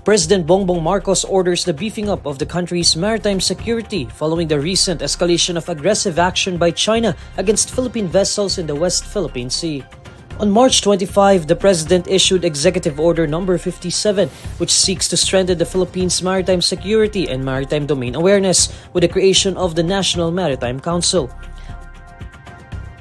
President Bongbong Marcos orders the beefing up of the country's maritime security following the recent escalation of aggressive action by China against Philippine vessels in the West Philippine Sea. On March 25, the President issued Executive Order No. 57, which seeks to strengthen the Philippines' maritime security and maritime domain awareness with the creation of the National Maritime Council.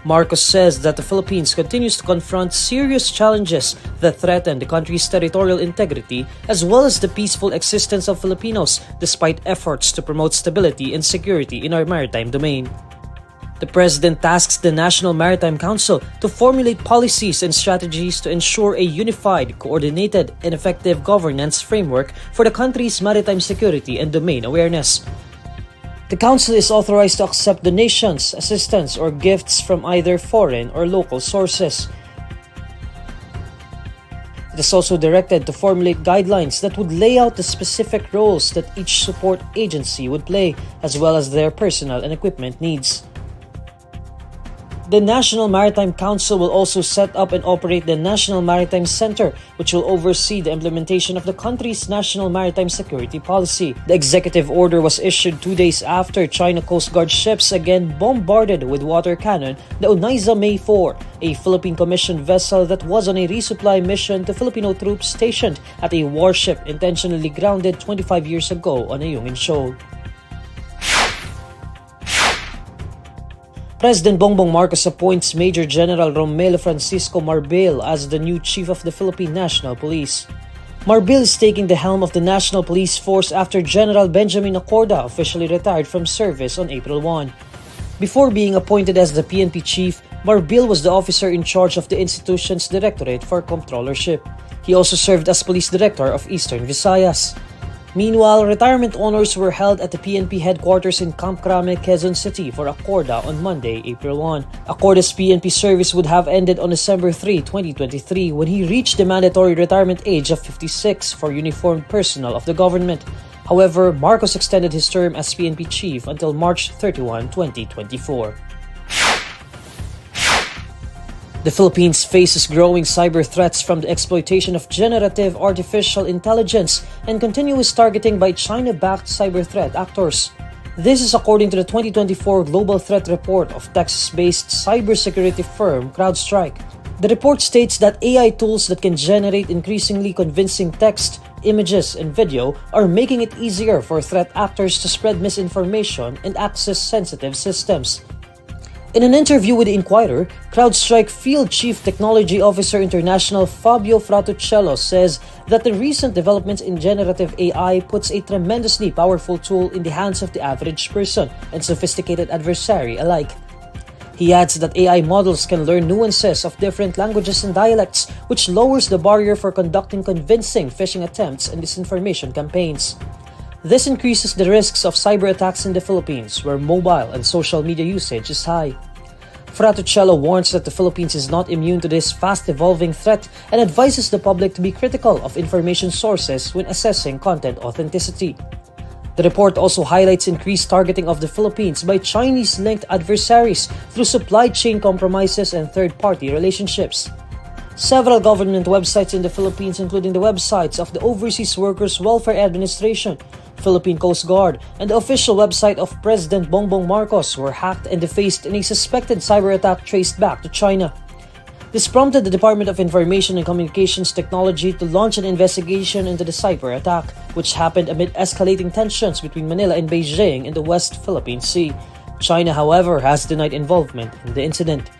Marcos says that the Philippines continues to confront serious challenges that threaten the country's territorial integrity as well as the peaceful existence of Filipinos despite efforts to promote stability and security in our maritime domain. The President tasks the National Maritime Council to formulate policies and strategies to ensure a unified, coordinated, and effective governance framework for the country's maritime security and domain awareness. The Council is authorized to accept donations, assistance, or gifts from either foreign or local sources. It is also directed to formulate guidelines that would lay out the specific roles that each support agency would play, as well as their personnel and equipment needs. The National Maritime Council will also set up and operate the National Maritime Center, which will oversee the implementation of the country's national maritime security policy. The executive order was issued 2 days after China Coast Guard ships again bombarded with water cannon the Onaiza May 4, a Philippine-commissioned vessel that was on a resupply mission to Filipino troops stationed at a warship intentionally grounded 25 years ago on Ayungin Shoal. President Bongbong Marcos appoints Major General Romeo Francisco Marbil as the new Chief of the Philippine National Police. Marbil is taking the helm of the National Police Force after General Benjamin Acorda officially retired from service on April 1. Before being appointed as the PNP Chief, Marbil was the officer in charge of the institution's Directorate for Comptrollership. He also served as Police Director of Eastern Visayas. Meanwhile, retirement honors were held at the PNP headquarters in Camp Crame, Quezon City for Acorda on Monday, April 1. Acorda's PNP service would have ended on December 3, 2023 when he reached the mandatory retirement age of 56 for uniformed personnel of the government. However, Marcos extended his term as PNP Chief until March 31, 2024. The Philippines faces growing cyber threats from the exploitation of generative artificial intelligence and continuous targeting by China-backed cyber threat actors. This is according to the 2024 Global Threat Report of Texas-based cybersecurity firm CrowdStrike. The report states that AI tools that can generate increasingly convincing text, images, and video are making it easier for threat actors to spread misinformation and access sensitive systems. In an interview with the Inquirer, CrowdStrike Field Chief Technology Officer International Fabio Fratuccello says that the recent developments in generative AI puts a tremendously powerful tool in the hands of the average person and sophisticated adversary alike. He adds that AI models can learn nuances of different languages and dialects, which lowers the barrier for conducting convincing phishing attempts and disinformation campaigns. This increases the risks of cyberattacks in the Philippines, where mobile and social media usage is high. Fratuccello warns that the Philippines is not immune to this fast-evolving threat and advises the public to be critical of information sources when assessing content authenticity. The report also highlights increased targeting of the Philippines by Chinese-linked adversaries through supply chain compromises and third-party relationships. Several government websites in the Philippines, including the websites of the Overseas Workers Welfare Administration, Philippine Coast Guard, and the official website of President Bongbong Marcos were hacked and defaced in a suspected cyber attack traced back to China. This prompted the Department of Information and Communications Technology to launch an investigation into the cyber attack, which happened amid escalating tensions between Manila and Beijing in the West Philippine Sea. China, however, has denied involvement in the incident.